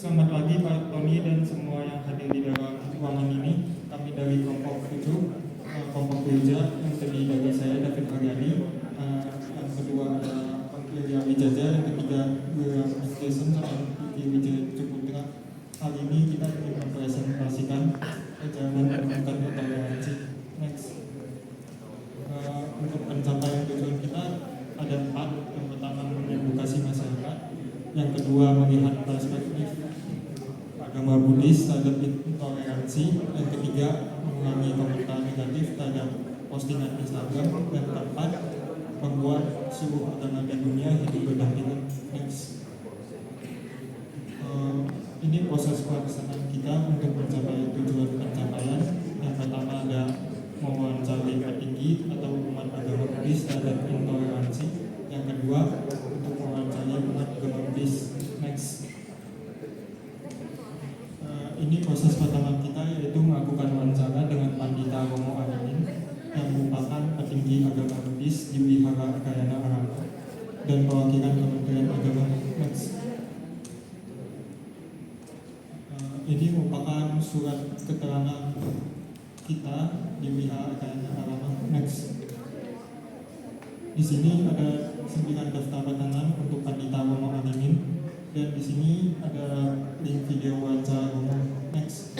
Selamat pagi Pak Tony dan semua yang hadir di dalam ruangan ini. Kami dari kelompok 7, kelompok Wilja, yang terdiri dari saya David Haryadi, yang kedua ada Ilya Wijaja, yang ketiga William Jason, dan Vicky Wijaya Cuputra. Kali ini kita ingin mempresentasikan ajaran pendidikan toleransi. Next. Untuk pencapaian tujuan kita ada 4. Yang pertama mengedukasi masyarakat, yang kedua melihat perspektif agama Buddhis terhadap intoleransi, yang ketiga mengurangi komentar negatif terhadap postingan Instagram, dan keempat membuat seluruh agama di dunia hidup berdampingan. Next. Ini proses pelaksanaan kita untuk mencapai tujuan pencapaian. Yang pertama ada mewawancari petinggi atau umat agama Buddhis terhadap intoleransi. Yang kedua untuk mewawancari umat agama Buddhis. Next. Ini proses pertama kita, yaitu melakukan wawancara dengan Pandita Romo Arimin yang merupakan petinggi agama Buddhis di Wihara Ekayana Arama dan perwakilan Kementerian Agama. Next. Ini merupakan surat keterangan kita di Wihara Ekayana Arama. Next. Di sini ada 9 daftar pesanan untuk Pandita Romo Arimin. Dan di sini ada link video wawancara Romo. Next.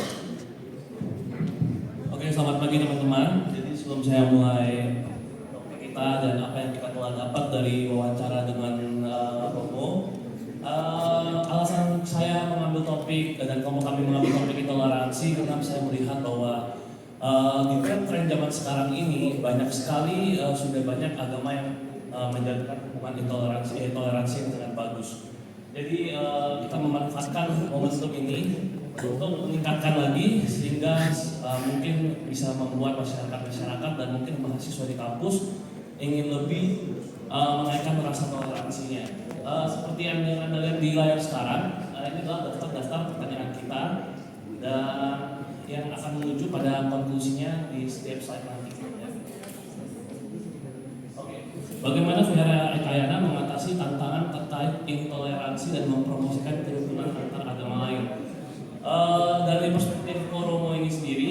Oke, selamat pagi teman-teman. Jadi sebelum saya mulai topik kita dan apa yang kita telah dapat dari wawancara dengan Romo, alasan saya mengambil topik dan kelompok kami mengambil topik intoleransi karena saya melihat bahwa di tren zaman sekarang ini banyak sekali sudah banyak agama yang menjalankan hubungan toleransi yang sangat bagus. Jadi kita memanfaatkan momentum ini untuk meningkatkan lagi sehingga mungkin bisa membuat masyarakat dan mungkin mahasiswa di kampus ingin lebih menaikkan rasa toleransinya. Seperti yang Anda lihat di layar sekarang, ini adalah daftar pertanyaan kita dan yang akan menuju pada konklusinya di setiap slide nanti. Bagaimana Wihara Ekayana mengatasi tantangan terkait intoleransi dan mempromosikan kerukunan antar agama lain? Dari perspektif Romo ini sendiri,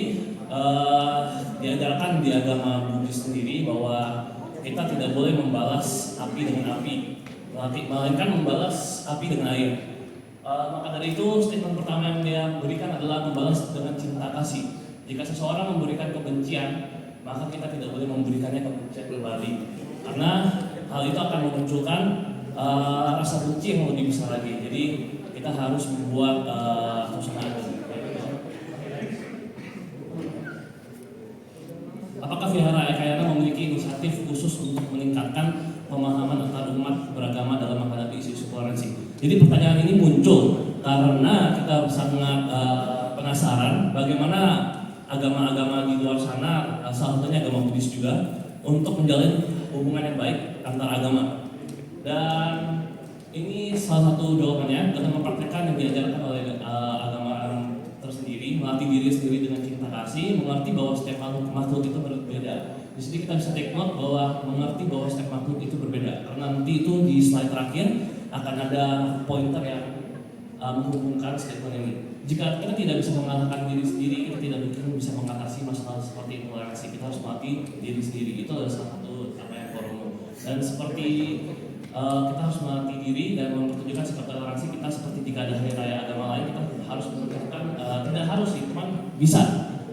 diajarkan di agama Buddhis sendiri bahwa kita tidak boleh membalas api dengan api, melainkan membalas api dengan air. Maka dari itu statement pertama yang dia berikan adalah membalas dengan cinta kasih. Jika seseorang memberikan kebencian, maka kita tidak boleh memberikannya kebencian kembali. Karena hal itu akan memunculkan rasa benci yang lebih besar lagi. Jadi kita harus membuat suasana adem. Apakah Wihara Ekayana memiliki inisiatif khusus untuk meningkatkan pemahaman antar umat beragama dalam menghadapi isu toleransi? Jadi pertanyaan ini muncul karena kita sangat penasaran bagaimana agama-agama di luar sana, salah satunya agama Buddhis juga, untuk menjalin hubungan yang baik antar agama. Dan ini salah satu jawabannya dengan mempraktikkan yang diajarkan oleh agama tersendiri, melatih diri sendiri dengan cinta kasih, mengerti bahwa setiap makhluk itu berbeda. Di sini kita bisa take note bahwa mengerti bahwa setiap makhluk itu berbeda. Karena nanti itu di slide terakhir akan ada pointer yang menghubungkan statement ini. Jika kita tidak bisa mengalahkan diri sendiri, kita tidak mungkin bisa mengatasi masalah seperti intoleransi. Kita harus melatih diri sendiri. Itu adalah salah satu yang Romo. Dan seperti kita harus melatih diri dan mempertunjukkan sikap toleransi kita seperti jika ada hari raya agama lain, kita harus menunjukkan, tidak harus sih, teman bisa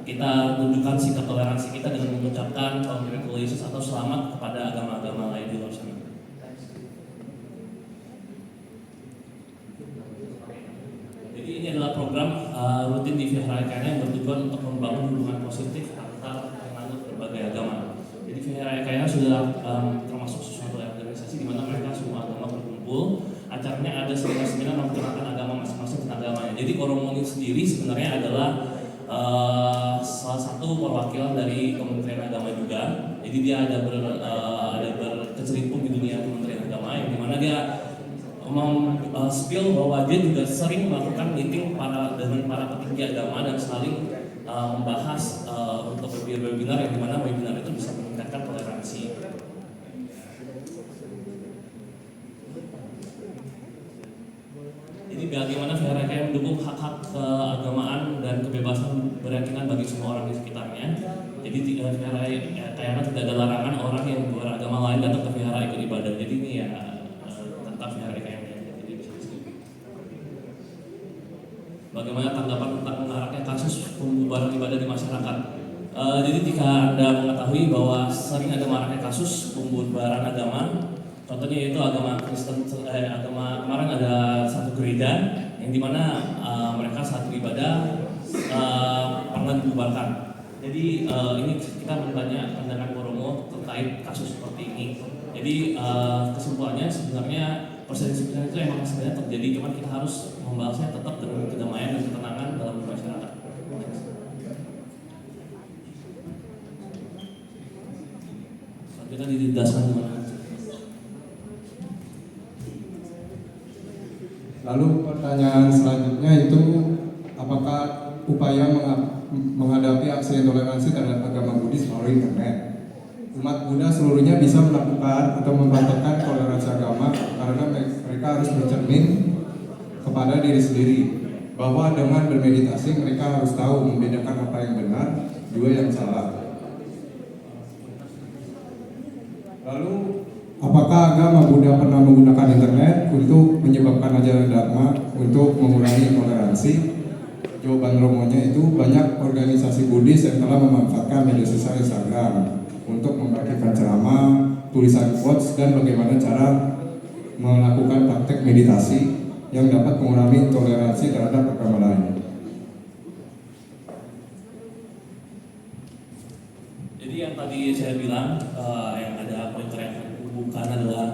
kita tunjukkan sikap toleransi kita dengan mengucapkan congratulations atau selamat kepada agama-agama lain di luar sana. Jadi ini adalah program rutin di Wihara Ekayana yang bertujuan untuk membangun hubungan positif antar penganut berbagai agama. Jadi Wihara Ekayana sudah termasuk sesuatu organisasi di mana mereka semua agama berkumpul. Acaranya ada seminar-seminar memperkenalkan agama masing-masing dan agamanya. Jadi Romo ini sendiri sebenarnya adalah salah satu perwakilan dari Kementerian Agama juga. Jadi dia ada berkecimpung di dunia Kementerian Agama yang dimana dia spill bahwa dia juga sering melakukan meeting dengan para petinggi agama dan saling membahas untuk webinar yang dimana webinar itu bisa meningkatkan toleransi. Jadi bagaimana Wihara Ekayana mendukung hak-hak keagamaan dan kebebasan berkeyakinan bagi semua orang di sekitarnya. Jadi Kayana tidak ada larangan orang yang beragama lain datang ke vihara ikut ibadah. Jadi ini ya tentang vihara Kayana. Jadi bisa disebut. Bagaimana tanggapan tentang maraknya kasus pembubaran ibadah di masyarakat? Jadi jika Anda mengetahui bahwa sering ada maraknya kasus pembubaran agama, contohnya yaitu agama Kristen, kemarin ada satu gereja yang dimana mereka saat beribadah pernah dibubarkan. Jadi ini kita bertanya pandangan Poromo terkait kasus seperti ini. Jadi kesimpulannya sebenarnya persekusi itu emang sebenarnya terjadi, cuma kita harus membahasnya tetap dengan kedamaian dan ketenangan dalam masyarakat. Kita dijelaskan gimana? Lalu pertanyaan selanjutnya itu apakah upaya menghadapi aksi intoleransi terhadap agama Buddhis melalui internet? Umat Buddha seluruhnya bisa melakukan atau mempraktekkan toleransi agama karena mereka harus bercermin kepada diri sendiri bahwa dengan bermeditasi mereka harus tahu membedakan apa yang benar, juga yang salah. Lalu, apakah agama Buddha pernah menggunakan internet untuk menyebabkan ajaran Dharma untuk mengurangi toleransi? Jawaban Romonya itu banyak organisasi Buddhis yang telah memanfaatkan media sosial Instagram untuk membagikan ceramah, tulisan quotes, dan bagaimana cara melakukan praktek meditasi yang dapat mengurangi toleransi terhadap agama lain. Jadi yang tadi saya bilang yang ada pointer yang bukan adalah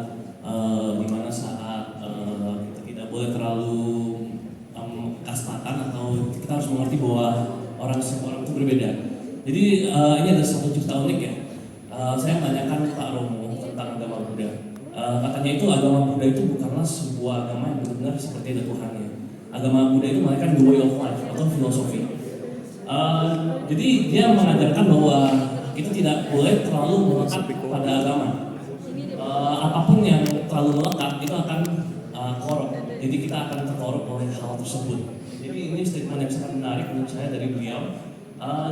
dimana saat kita tidak boleh terlalu kastakan atau kita harus mengerti bahwa setiap orang itu berbeda. Jadi ini ada satu cerita unik ya. Saya menanyakan Pak Romo tentang agama Buddha. Katanya itu agama Buddha itu bukanlah sebuah agama yang benar-benar seperti ada Tuhannya. Agama Buddha itu melainkan the way of life atau filosofi. Jadi dia mengajarkan bahwa kita tidak boleh terlalu melekat pada agama. Apapun yang terlalu melekat itu akan korup. Jadi kita akan terkorup oleh hal tersebut. Jadi ini statement yang sangat menarik menurut saya dari beliau.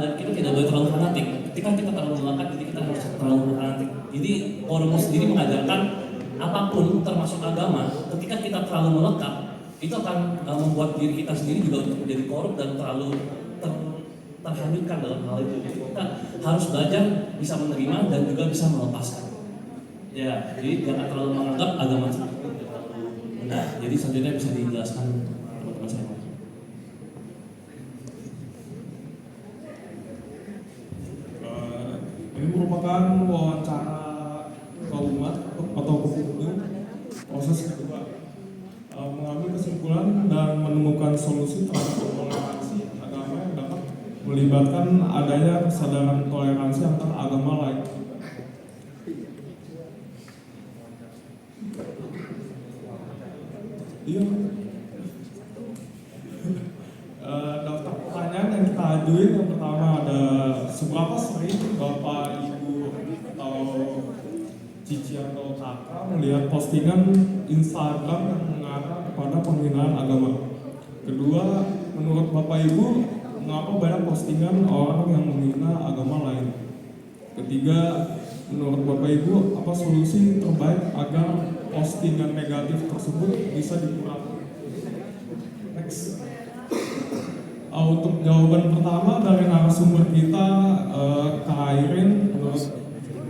Dan kita tidak boleh terlalu fanatik. Ketika kita terlalu melekat, jadi kita harus terlalu fanatik. Jadi Poromo sendiri mengajarkan apapun termasuk agama, ketika kita terlalu melekat, itu akan membuat diri kita sendiri juga menjadi korup dan terlalu terhanyutkan dalam hal itu. Jadi kita harus belajar bisa menerima dan juga bisa melepaskan. Ya, jadi jangan terlalu menganggap agama itu terlalu benar. Jadi selanjutnya bisa dijelaskan teman-teman saya. Ini merupakan wawancara ke umat atau ke publik. Proses kedua mengambil kesimpulan dan menemukan solusi terhadap toleransi agama yang dapat melibatkan adanya kesadaran toleransi antar agama lain. Iya. Daftar pertanyaan yang kita ajuin yang pertama ada seberapa sering Bapak, Ibu, atau Cici atau Kakak melihat postingan Instagram yang mengarah kepada penghinaan agama. Kedua, menurut Bapak Ibu, mengapa banyak postingan orang yang menghina agama lain? Ketiga, menurut Bapak Ibu, apa solusi terbaik agar postingan negatif tersebut bisa dikurangi? Next. Untuk jawaban pertama dari narasumber kita, Kak Airin, menurut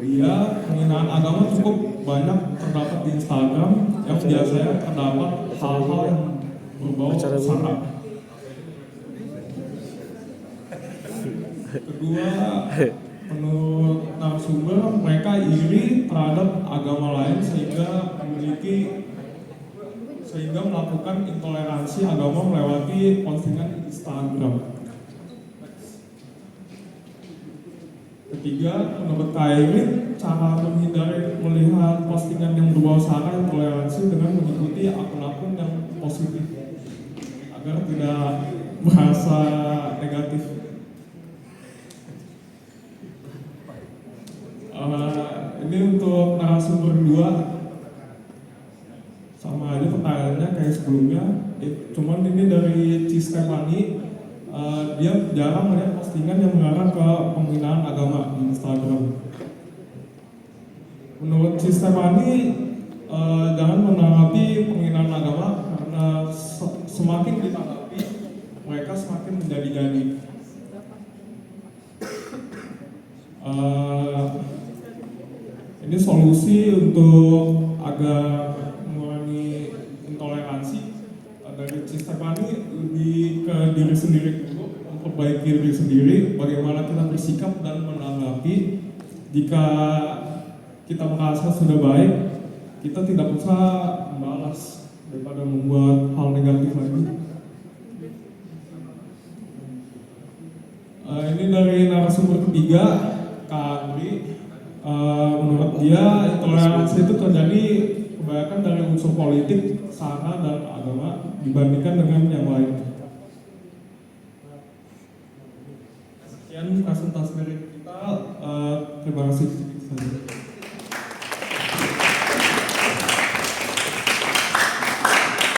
dia penghinaan agama cukup banyak terdapat di Instagram yang biasanya terdapat hal-hal yang berbau sara. Kedua, menurut narasumber mereka iri terhadap agama lain sehingga melakukan intoleransi agama melewati postingan Instagram. Ketiga, menurut Kairin, cara menghindari melihat postingan yang berbau sara intoleransi dengan mengikuti akun-akun yang positif agar tidak merasa negatif. Ini untuk narasumber 2 sama aja pertanyaannya kayak sebelumnya. Cuman ini dari Ci Stefani, dia jarang melihat postingan yang mengarah ke penghinaan agama di Instagram. Menurut Ci Stefani, jangan menanggapi penghinaan agama karena semakin ditanggapi mereka semakin menjadi-jadi. Ini solusi untuk agar mengurangi intoleransi dari Ci Stefani lebih ke diri sendiri dulu, memperbaiki diri sendiri, bagaimana kita bersikap dan menanggapi. Jika kita merasa sudah baik, kita tidak usah membalas daripada membuat hal negatif lagi. Ini dari narasumber ketiga, Kak Andri. Menurut dia intoleransi itu terjadi kebanyakan dari unsur politik, sara dan agama dibandingkan dengan yang lain. Sekian presentasi dari kita. Terima kasih.